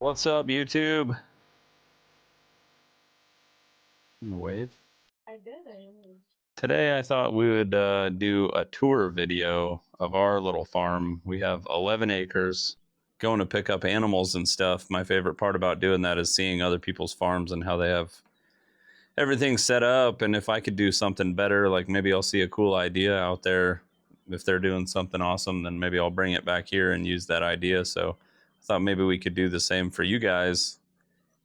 What's up, YouTube? Wave. I did. Today I thought we would do a tour video of our little farm. We have 11 acres. Going to pick up animals and stuff. My favorite part about doing that is seeing other people's farms and how they have everything set up. And if I could do something better, like maybe I'll see a cool idea out there. If they're doing something awesome, then maybe I'll bring it back here and use that idea. So I thought maybe we could do the same for you guys.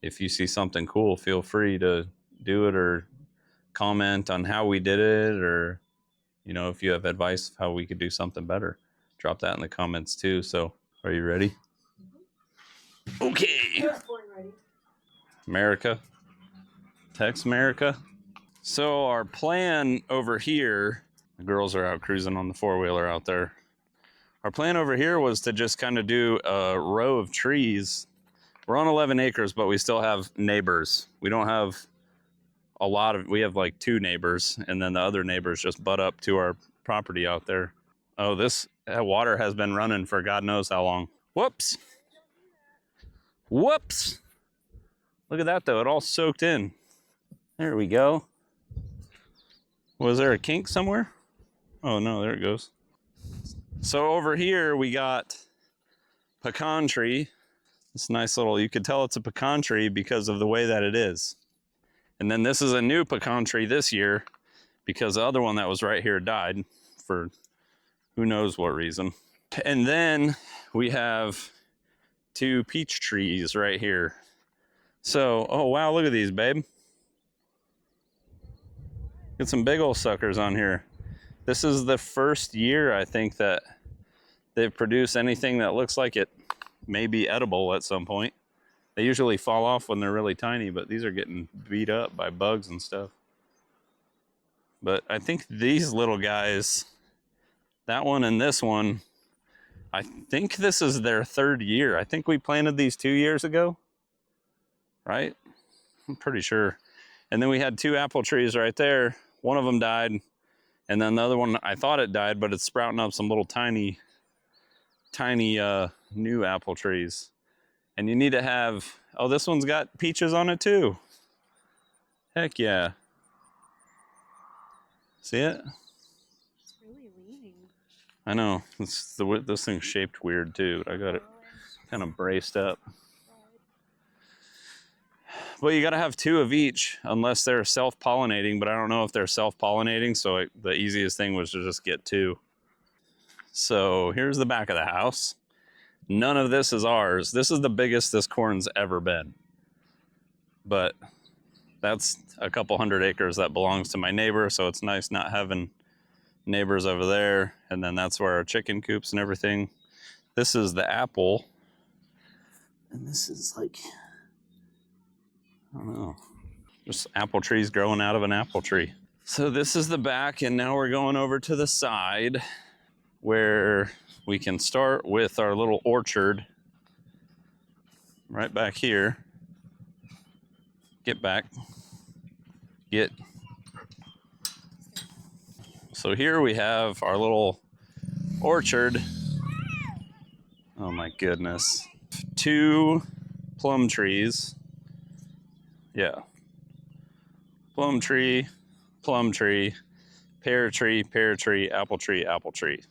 If you see something cool, feel free to do it or comment on how we did it, or if you have advice of how we could do something better, drop that in the comments too. So are you ready? Okay. America, Tex America. So our plan over here, the girls are out cruising on the four-wheeler out there. Our plan over here was to just kind of do a row of trees. We're on 11 acres, but we still have neighbors. We don't have we have like 2 neighbors, and then the other neighbors just butt up to our property out there. Oh, this water has been running for God knows how long. Whoops. Whoops. Look at that though, it all soaked in. There we go. Was there a kink somewhere? Oh no, there it goes. So over here we got pecan tree. This nice little, you could tell it's a pecan tree because of the way that it is. And then this is a new pecan tree this year because the other one that was right here died for who knows what reason. And then we have 2 peach trees right here. So, oh wow, look at these, babe. Get some big old suckers on here. This is the first year, I think, that they've produced anything that looks like it may be edible at some point. They usually fall off when they're really tiny, but these are getting beat up by bugs and stuff. But I think these little guys, that one and this one, I think this is their 3rd year. I think we planted these 2 years ago, right? I'm pretty sure. And then we had 2 apple trees right there. One of them died. And then the other one, I thought it died, but it's sprouting up some little tiny new apple trees. And you need to have, oh, this one's got peaches on it too. Heck yeah. See it? It's really leaning. I know. This thing's shaped weird too, but I got it kind of braced up. But you got to have 2 of each unless they're self-pollinating, but I don't know if they're self-pollinating, so the easiest thing was to just get 2. So here's the back of the house. None of this is ours. This is the biggest this corn's ever been. But that's a couple hundred acres that belongs to my neighbor, so it's nice not having neighbors over there. And then that's where our chicken coops and everything. This is the apple. And this is like, I don't know, just apple trees growing out of an apple tree. So this is the back, and now we're going over to the side where we can start with our little orchard right back here. Get back. Get. So here we have our little orchard. Oh my goodness. 2 plum trees. Yeah. Plum tree, pear tree, apple tree.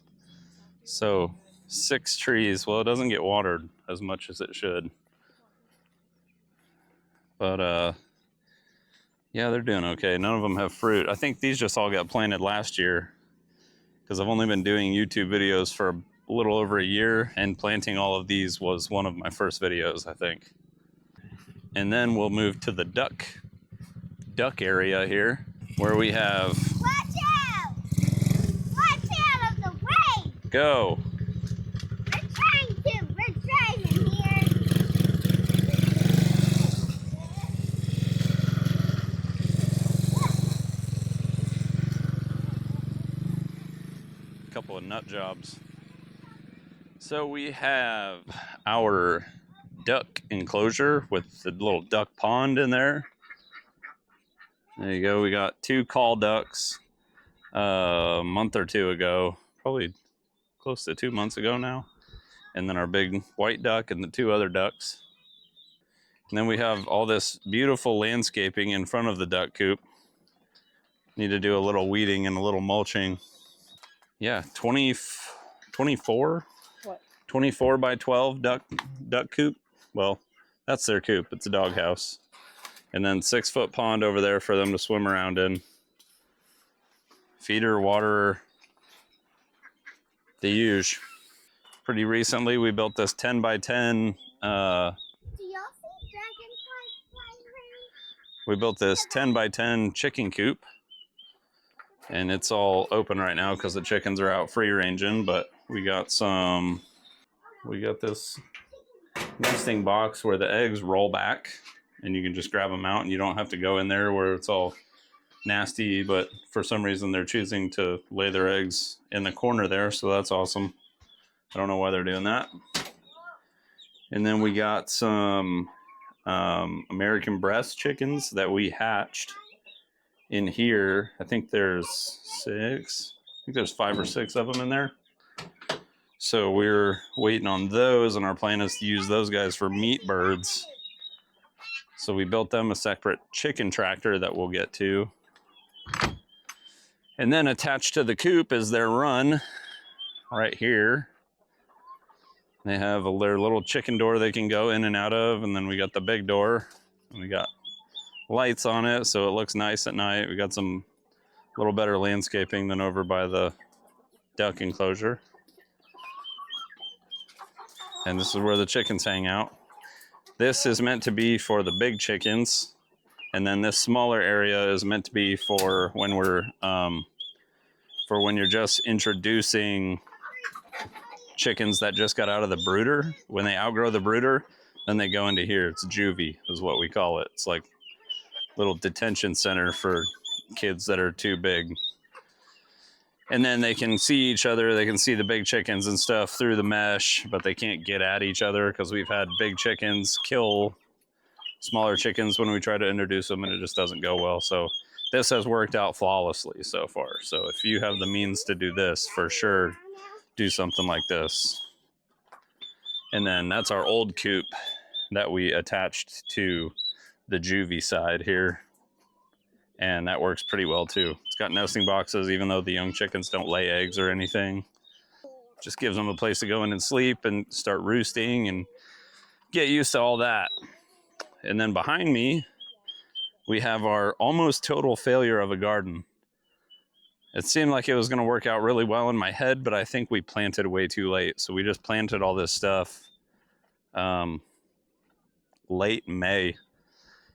So 6 trees. Well, it doesn't get watered as much as it should. But yeah, they're doing okay. None of them have fruit. I think these just all got planted last year because I've only been doing YouTube videos for a little over a year, and planting all of these was one of my first videos, I think. And then we'll move to the duck area here where we have... Watch out! Watch out of the way! Go! We're driving here. A couple of nut jobs. So we have our duck enclosure with the little duck pond in there. There you go. We got 2 call ducks a month or 2 ago, probably close to 2 months ago now. And then our big white duck and the 2 other ducks. And then we have all this beautiful landscaping in front of the duck coop. Need to do a little weeding and a little mulching. Yeah, 24? What? 24 by 12 duck coop. Well, that's their coop. It's a dog house. And then 6-foot pond over there for them to swim around in. Feeder, water, the huge. Pretty recently, we built this 10 by 10. Do y'all see dragonflies flying around? We built this 10 by 10 chicken coop. And it's all open right now because the chickens are out free ranging. But we got this nesting box where the eggs roll back. And you can just grab them out and you don't have to go in there where it's all nasty. But for some reason, they're choosing to lay their eggs in the corner there. So that's awesome. I don't know why they're doing that. And then we got some American breast chickens that we hatched in here. I think there's 6. I think there's 5 or 6 of them in there. So we're waiting on those, and our plan is to use those guys for meat birds. So we built them a separate chicken tractor that we'll get to. And then attached to the coop is their run right here. They have their little chicken door they can go in and out of, and then we got the big door. And we got lights on it, so it looks nice at night. We got some little better landscaping than over by the duck enclosure. And this is where the chickens hang out. This is meant to be for the big chickens, and then this smaller area is meant to be for when we're when you're just introducing chickens that just got out of the brooder. When they outgrow the brooder, then they go into here. It's juvie is what we call it. It's like a little detention center for kids that are too big. And then they can see each other. They can see the big chickens and stuff through the mesh, but they can't get at each other because we've had big chickens kill smaller chickens when we try to introduce them, and it just doesn't go well. So this has worked out flawlessly so far. So if you have the means to do this, for sure, do something like this. And then that's our old coop that we attached to the juvie side here. And that works pretty well too. It's got nesting boxes, even though the young chickens don't lay eggs or anything. Just gives them a place to go in and sleep and start roosting and get used to all that. And then behind me, we have our almost total failure of a garden. It seemed like it was gonna work out really well in my head, but I think we planted way too late. So we just planted all this stuff late May.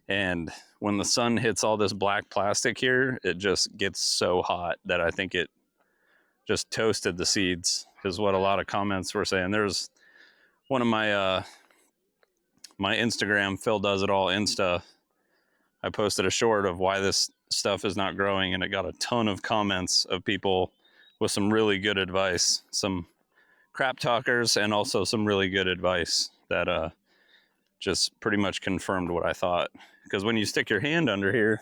And when the sun hits all this black plastic here, it just gets so hot that I think it just toasted the seeds, is what a lot of comments were saying. There's one of my my Instagram, Phil Does It All Insta, I posted a short of why this stuff is not growing, and it got a ton of comments of people with some really good advice, some crap talkers, and also some really good advice that just pretty much confirmed what I thought. Because when you stick your hand under here,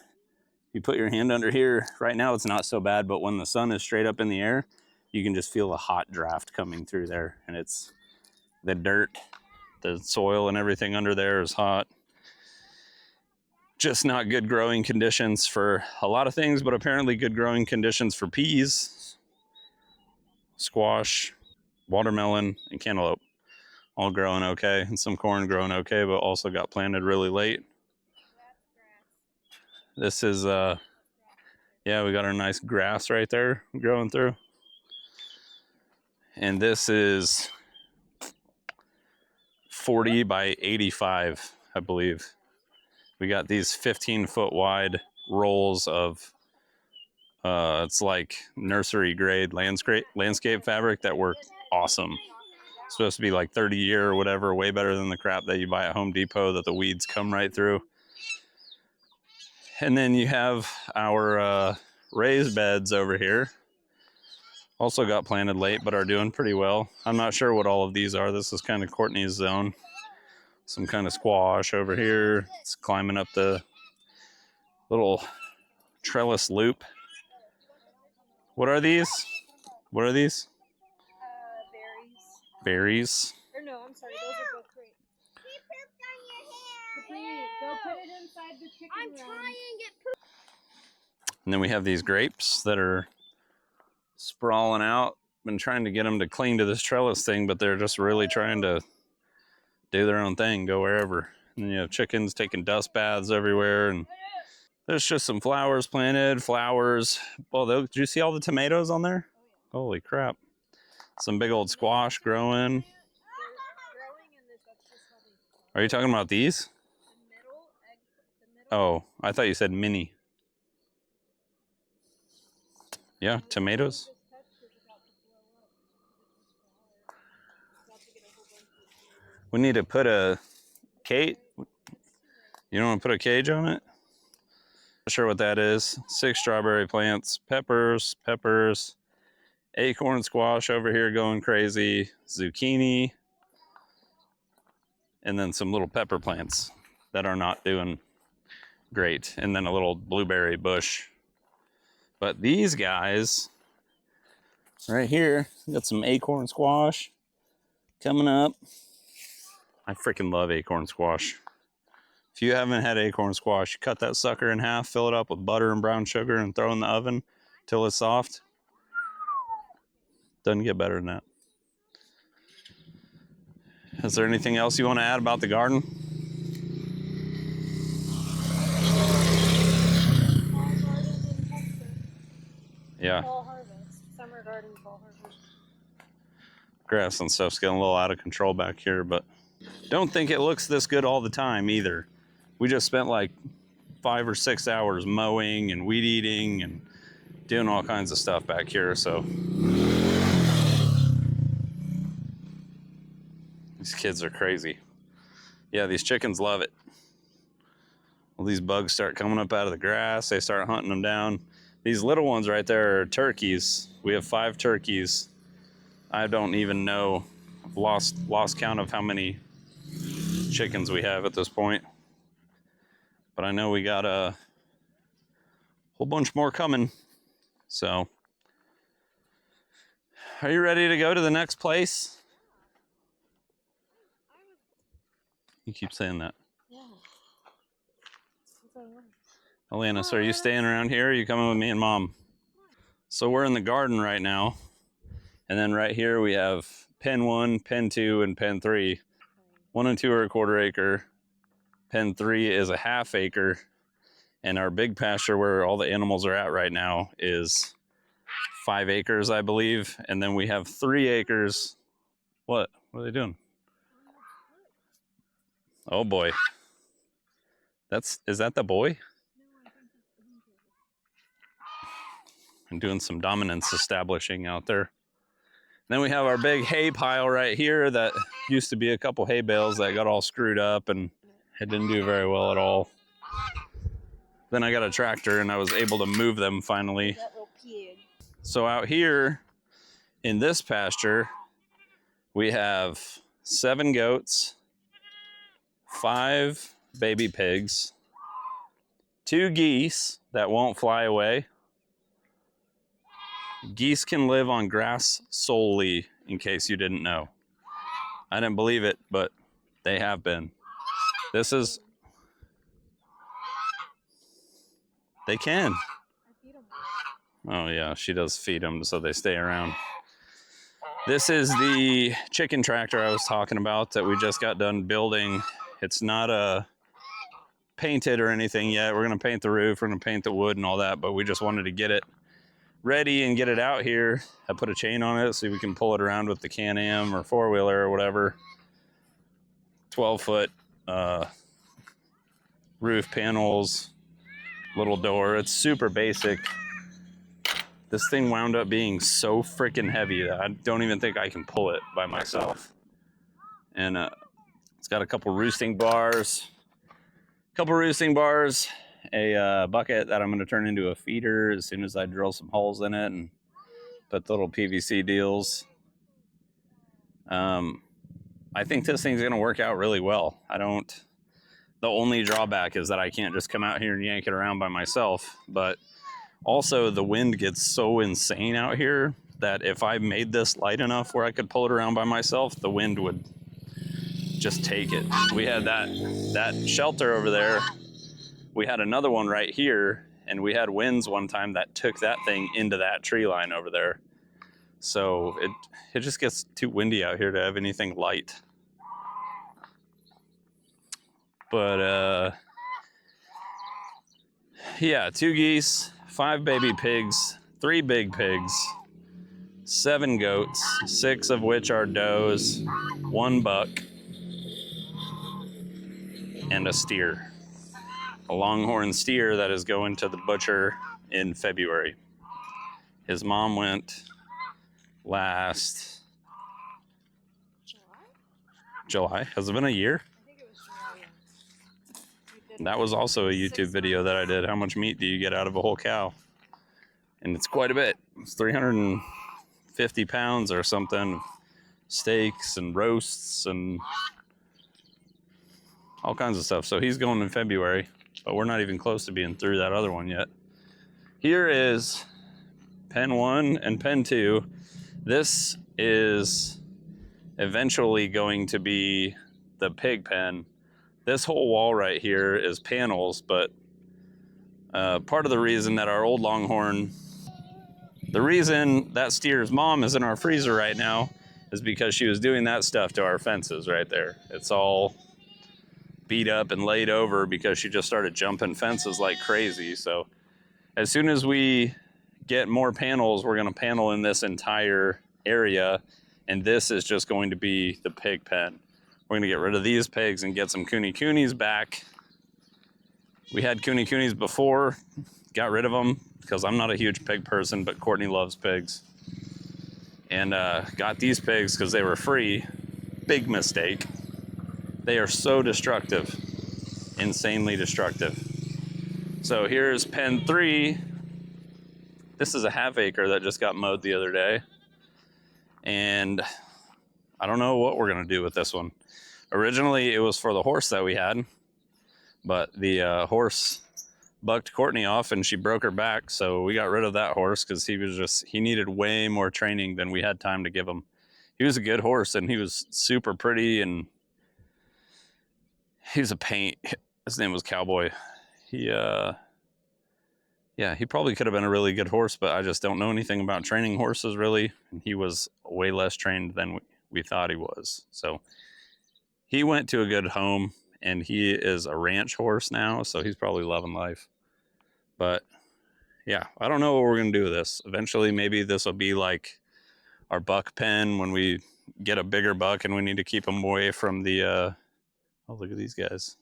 you put your hand under here, right now it's not so bad, but when the sun is straight up in the air, you can just feel a hot draft coming through there, and it's the dirt, the soil and everything under there is hot. Just not good growing conditions for a lot of things, but apparently good growing conditions for peas, squash, watermelon, and cantaloupe. All growing okay, and some corn growing okay, but also got planted really late. This is, yeah, we got our nice grass right there growing through. And this is 40 by 85, I believe. We got these 15-foot wide rolls of, it's like nursery grade landscape fabric that work awesome. It's supposed to be like 30-year or whatever, way better than the crap that you buy at Home Depot that the weeds come right through. And then you have our raised beds over here. Also got planted late, but are doing pretty well. I'm not sure what all of these are. This is kind of Courtney's zone. Some kind of squash over here. It's climbing up the little trellis loop. What are these? What are these? Berries. Berries. Or no, I'm sorry, those are both great. He pooped on your hair. put it inside the chicken I'm run. trying it. And then we have these grapes that are sprawling out. Been trying to get them to cling to this trellis thing, but they're just really trying to do their own thing, go wherever. And then you have chickens taking dust baths everywhere, and there's just some flowers planted, flowers. Well, did you see all the tomatoes on there? Holy crap. Some big old squash growing. Are you talking about these? Oh, I thought you said mini. Yeah, tomatoes. We need to put a cage. You don't want to put a cage on it? Not sure what that is. 6 strawberry plants, peppers, acorn squash over here going crazy, zucchini, and then some little pepper plants that are not doing great, and then a little blueberry bush. But these guys right here, got some acorn squash coming up. I freaking love acorn squash. If you haven't had acorn squash, you cut that sucker in half, fill it up with butter and brown sugar, and throw it in the oven till it's soft. Doesn't get better than that. Is there anything else you want to add about the garden? Fall garden in Pasture. Yeah. Fall harvest. Summer garden, fall harvest. Grass and stuff's getting a little out of control back here, but don't think it looks this good all the time either. We just spent like 5 or 6 hours mowing and weed eating and doing all kinds of stuff back here, so these kids are crazy. Yeah, these chickens love it. Well, these bugs start coming up out of the grass. They start hunting them down. These little ones right there are turkeys. We have 5 turkeys. I don't even know. I've lost count of how many chickens we have at this point. But I know we got a whole bunch more coming. So, are you ready to go to the next place? You keep saying that. Yeah. Alana, so are you staying around here or are you coming with me and Mom? So we're in the garden right now. And then right here we have pen 1, pen 2, and pen 3. 1 and 2 are a 1/4 acre. Pen 3 is a 1/2 acre. And our big pasture where all the animals are at right now is 5 acres, I believe. And then we have 3 acres. What? What are they doing? Oh boy. Is that the boy? I'm doing some dominance establishing out there. Then we have our big hay pile right here that used to be a couple hay bales that got all screwed up and it didn't do very well at all. Then I got a tractor and I was able to move them finally. That little pig. So out here in this pasture, we have 7 goats, 5 baby pigs, 2 geese that won't fly away. Geese can live on grass solely, in case you didn't know. I didn't believe it, but they have been. This is... They can. Oh yeah, she does feed them so they stay around. This is the chicken tractor I was talking about that we just got done building. It's not painted or anything yet. We're gonna paint the roof, we're gonna paint the wood and all that, but we just wanted to get it ready and get it out here. I put a chain on it so we can pull it around with the Can-Am or 4-wheeler or whatever. 12-foot roof panels, little door. It's super basic. This thing wound up being so freaking heavy that I don't even think I can pull it by myself. And it's got a couple roosting bars, a bucket that I'm going to turn into a feeder as soon as I drill some holes in it and put the little PVC deals. I think this thing's going to work out really well. The only drawback is that I can't just come out here and yank it around by myself, but also the wind gets so insane out here that if I made this light enough where I could pull it around by myself, the wind would just take it. We had that shelter over there. We had another one right here, and we had winds one time that took that thing into that tree line over there. So it just gets too windy out here to have anything light. But yeah, 2 geese, 5 baby pigs, 3 big pigs, 7 goats, 6 of which are does, 1 buck, and a steer. A longhorn steer that is going to the butcher in February. His mom went last July. Has it been a year? I think it was July. That was also a YouTube video that I did. How much meat do you get out of a whole cow? And it's quite a bit. It's 350 pounds or something. Steaks and roasts and all kinds of stuff. So he's going in February, but we're not even close to being through that other one yet. Here is pen 1 and pen 2. This is eventually going to be the pig pen. This whole wall right here is panels, but part of the reason that our old longhorn, the reason that steer's mom is in our freezer right now is because she was doing that stuff to our fences right there. It's all beat up and laid over because she just started jumping fences like crazy. So as soon as we get more panels, we're going to panel in this entire area, and this is just going to be the pig pen. We're going to get rid of these pigs and get some coonies back. We had coonies before, got rid of them because I'm not a huge pig person, but Courtney loves pigs. And got these pigs because they were free. Big mistake. They are so destructive, insanely destructive. So here's pen 3. This is a half acre that just got mowed the other day. And I don't know what we're going to do with this one. Originally, it was for the horse that we had, but the horse bucked Courtney off and she broke her back. So we got rid of that horse because he needed way more training than we had time to give him. He was a good horse and he was super pretty and he was a pain. His name was Cowboy. Yeah, he probably could have been a really good horse, but I just don't know anything about training horses really. And he was way less trained than we thought he was. So he went to a good home and he is a ranch horse now. So he's probably loving life. But yeah, I don't know what we're going to do with this. Eventually, maybe this will be like our buck pen when we get a bigger buck and we need to keep him away from the, oh, look at these guys.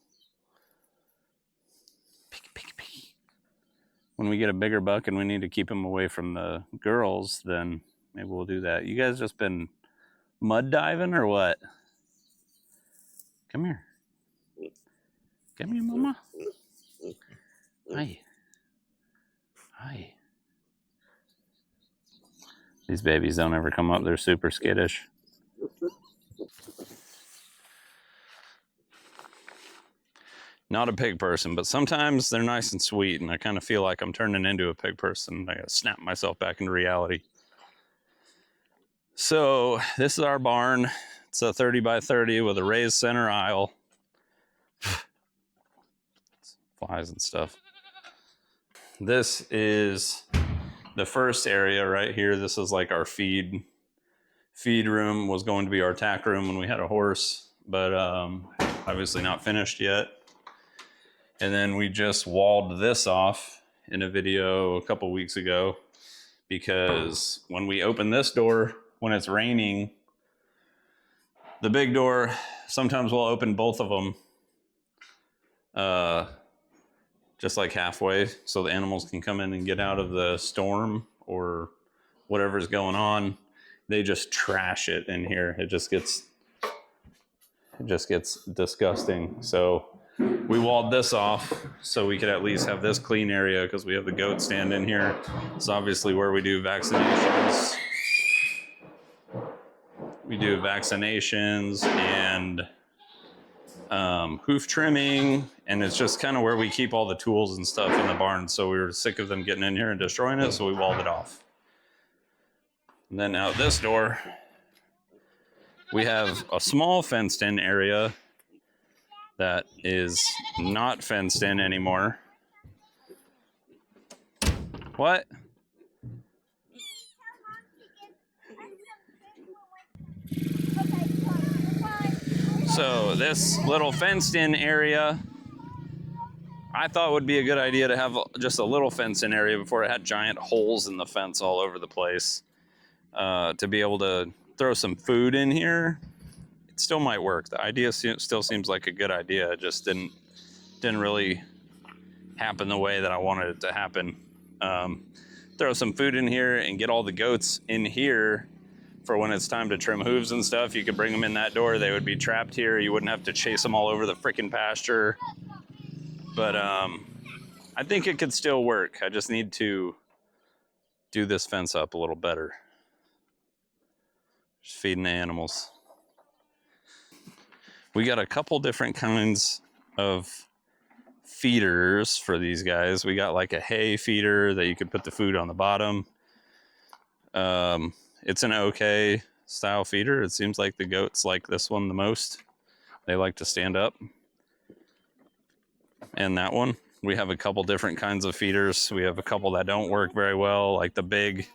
When we get a bigger buck and we need to keep him away from the girls, then maybe we'll do that. You guys just been mud diving or what? Come here. Come here, mama. Hi. Hi. These babies don't ever come up. They're super skittish. Not a pig person, but sometimes they're nice and sweet, and I kind of feel like I'm turning into a pig person. I gotta snap myself back into reality. So this is our barn. It's a 30 by 30 with a raised center aisle. Flies and stuff. This is the first area right here. This is like our feed room. Was going to be our tack room when we had a horse, but obviously not finished yet. And then we just walled this off in a video a couple weeks ago because when we open this door, when it's raining, the big door, sometimes we'll open both of them just like halfway so the animals can come in and get out of the storm or whatever's going on. They just trash it in here. It just gets disgusting. So we walled this off so we could at least have this clean area because we have the goat stand in here. It's obviously where we do vaccinations. We do vaccinations and hoof trimming, and it's just kind of where we keep all the tools and stuff in the barn. So we were sick of them getting in here and destroying it, so we walled it off. And then out this door, We have a small fenced-in area that is not fenced in anymore. What? So this little fenced-in area, I thought would be a good idea to have just a little fenced-in area before it had giant holes in the fence all over the place. To be able to throw some food in here, it still might work. The idea still seems like a good idea. It just didn't really happen the way that I wanted it to happen. Throw some food in here and get all the goats in here for when it's time to trim hooves and stuff. You could bring them in that door. They would be trapped here. You wouldn't have to chase them all over the freaking pasture. But I think it could still work. I just need to do this fence up a little better. Just feeding the animals. We got a couple different kinds of feeders for these guys. We got like a hay feeder that you could put the food on the bottom. It's an okay style feeder. It seems like the goats like this one the most. They like to stand up. And that one. We have a couple different kinds of feeders. We have a couple that don't work very well, like the big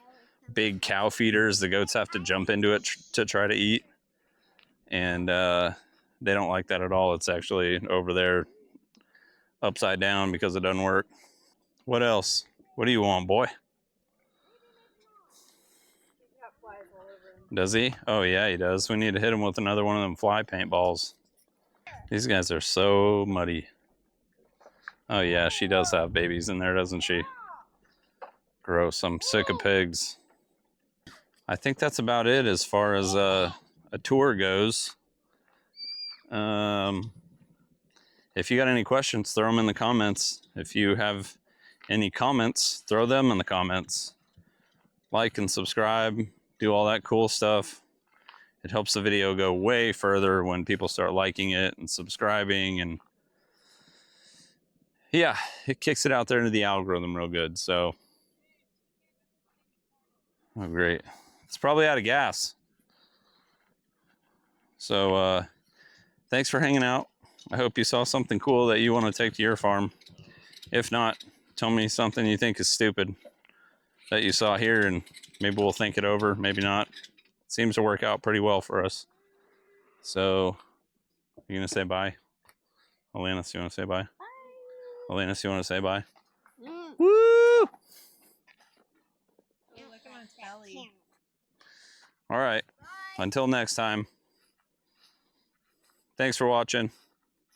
cow feeders. The goats have to jump into it to try to eat. And they don't like that at all. It's actually over there upside down because it doesn't work. What else? What do you want, boy? Does he? Oh yeah, he does. We need to hit him with another one of them fly paintballs. These guys are so muddy. Oh yeah, she does have babies in there, doesn't she? Gross. I'm sick of pigs. I think that's about it as far as a tour goes. If you got any questions, throw them in the comments. If you have any comments, throw them in the comments. Like and subscribe, do all that cool stuff. It helps the video go way further when people start liking it and subscribing, and yeah, it kicks it out there into the algorithm real good. So, oh great. It's probably out of gas. So, thanks for hanging out. I hope you saw something cool that you want to take to your farm. If not, tell me something you think is stupid that you saw here, and maybe we'll think it over, maybe not. It seems to work out pretty well for us. So, you gonna say bye? Alanis, you wanna say bye? Bye. Alanis, you wanna say bye? Woo! Look at my belly. All right, until next time. Thanks for watching.